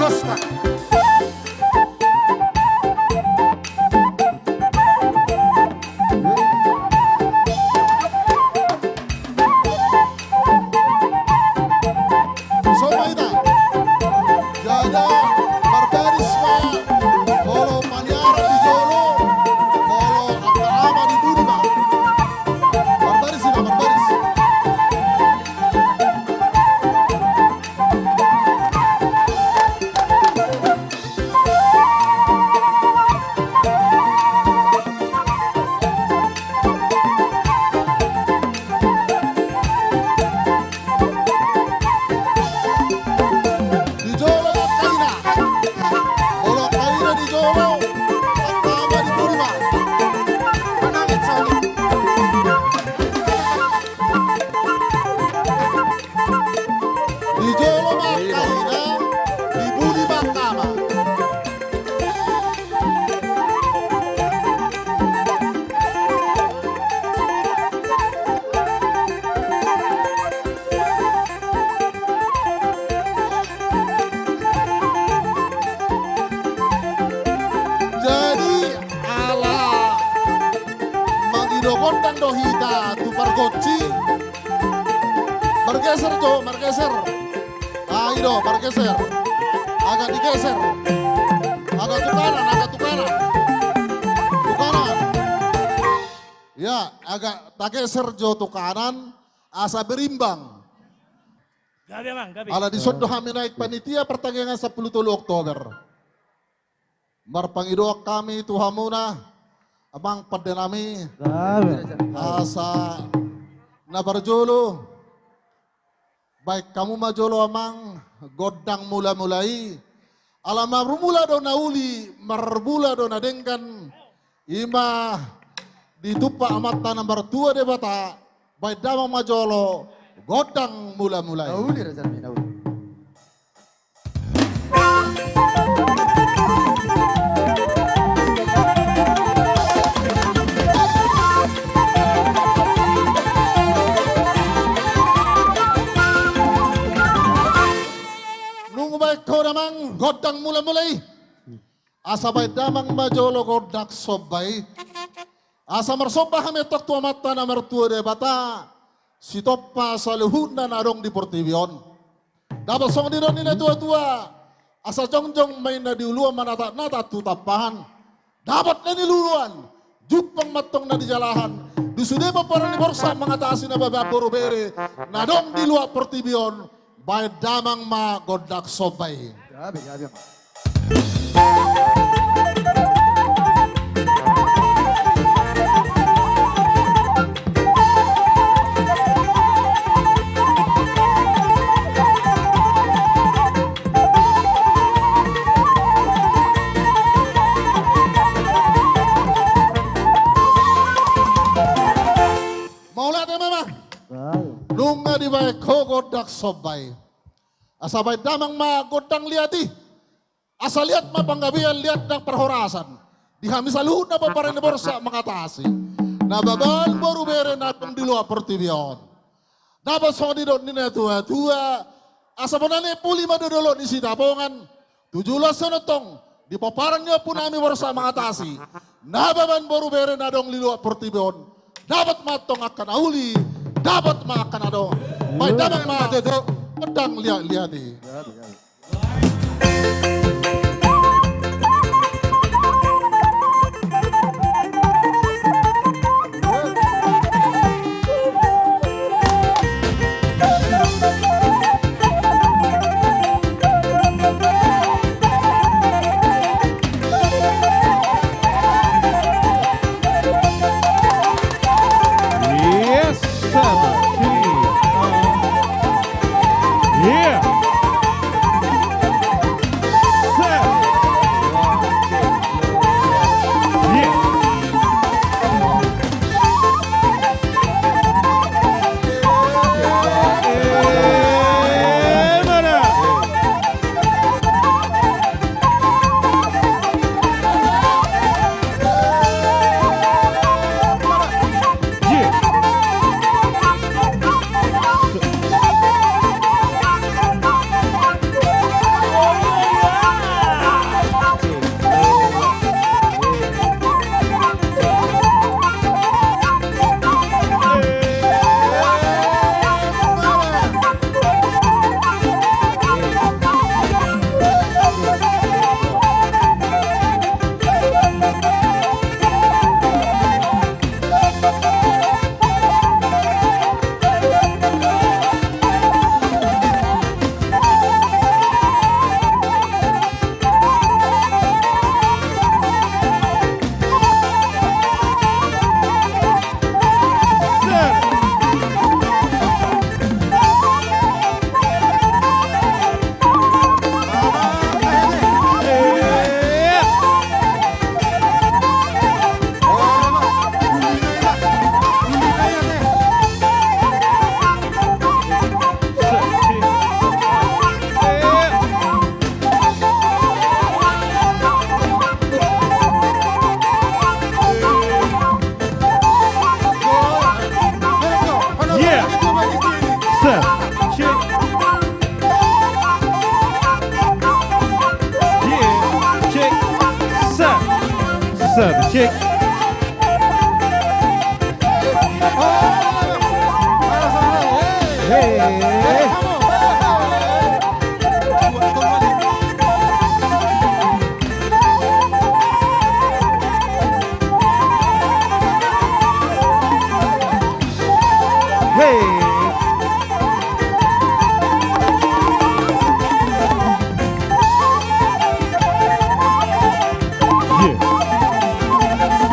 Costa. Somaida, Jada, Barbarisma, Bolo Maniara di Jolo, Bolo Akarama di Budima. Barbarisma, Barbaris. Di Jolo Akaina, Bolo Akaina di Jolo, Akarama di Budima. Manangit sa ulit. Di Jolo Akaina, di Budima Kama. Jadi ala mangidokondang dohita tu pargoci bergeser Jo, bergeser. Ido bergeser, agak digeser, agak tukaran, tukaran. Ya, agak tak geser Jo tukaran, asa berimbang. Gabi mang, gabi. Ala disondo kami naik panitia pertandingan 10 Oktober. Marpangidoak kami tuhamuna, abang padenami, asa nabarjolo. Baik kamu majolo amang godang mula-mulai. Alama rumula do nauli, marbula do nadengkan. Ima ditupa amata nomor 2 de bata. Baik damang majolo, godang mula-mulai. Nauli Raja Rami, nauli. Nung baik kau damang godang mula-mulai. Asa baik damang majolo godak sobay. Asa marsobah kami tok tua mata nomor 2 de bata. Si topa saluhun na narong di Portivion. Dapat song di nila tua-tua. Asa jongjong main na diuluan manata-nata tutapahan. Dapat na niluluan. Jupang matong na di jalahan. Disude pa parang ni Borsa mengatasi na bababoro bere. Nadong di luar Portivion. Bayad damang magodak sobay. Gabi, gabi. Maulah deh mama. Gabi. Nunga di baik ko godak sobay. Asa baik damang magodang liati. Asa lihat mapanggabian lihat ng perhorasan. Dihami saluhun na pa parin ni Borsa mengatasi. Nababal baru bere natong di luar Portivion. Dapat so di doon nina tua-tua. Asa panane puli madodolo ni sitapongan. 17 sonotong. Di paparan niya po namin Borsa mengatasi. Nababan baru bere nadong di luar Portivion. Dapat matong akan auli. Dapat makan ado. May damang madedo. Pedang lihat-lihat di. Gabi, gabi. Yes, sir. Yeah. Listen, shake. Hey. Hey. Yeah.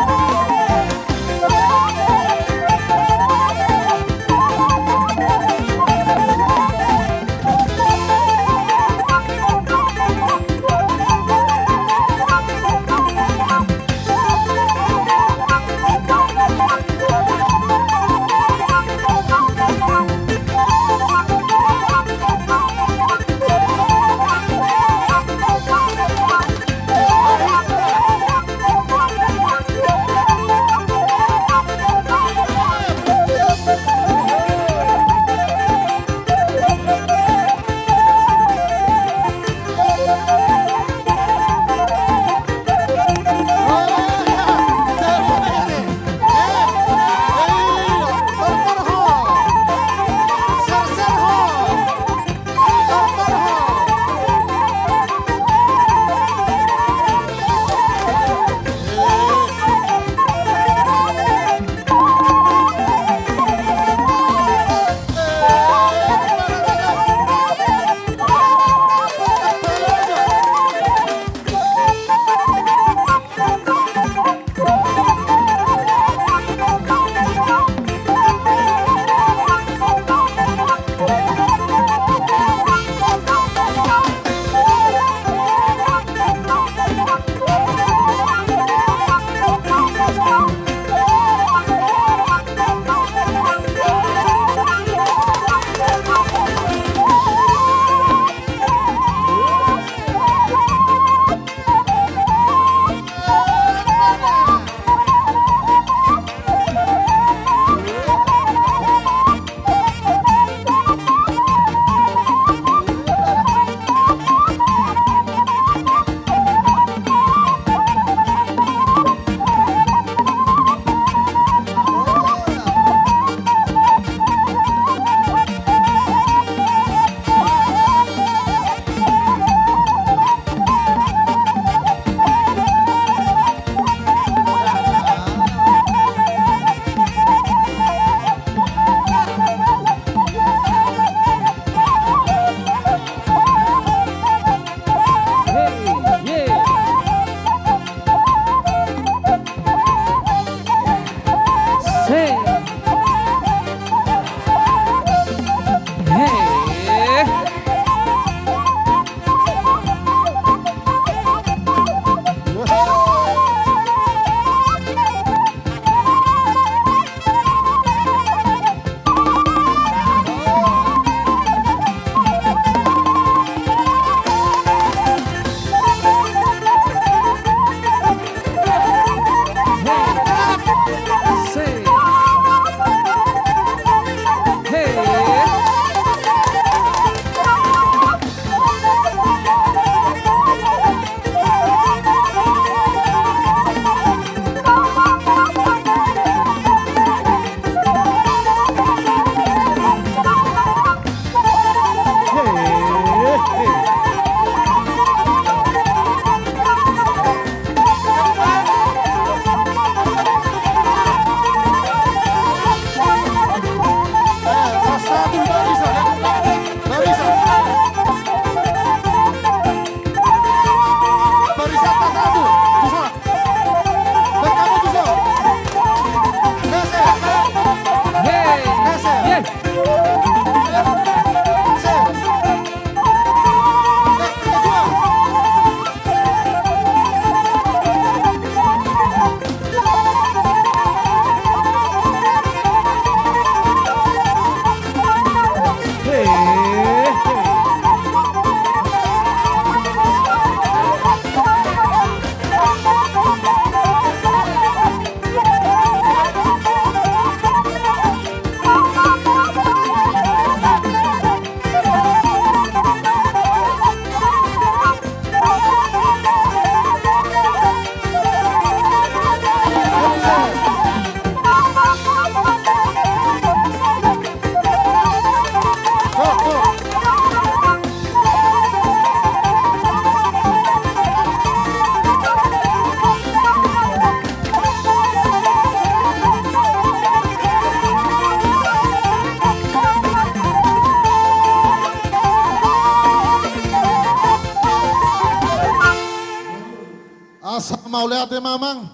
Asa mau lihat ya mamang.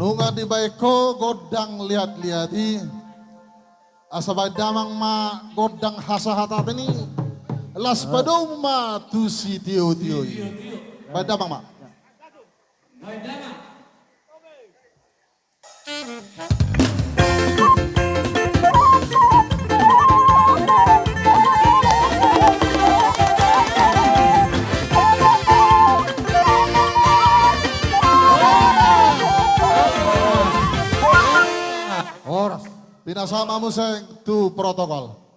Nunga di baiko godang lihat-lihati. Asa baik damang ma godang hasa-hata ini. Las padong ma tusi tio-tio. Baik damang ma. Oras. Pinasama mo sa tu protokol.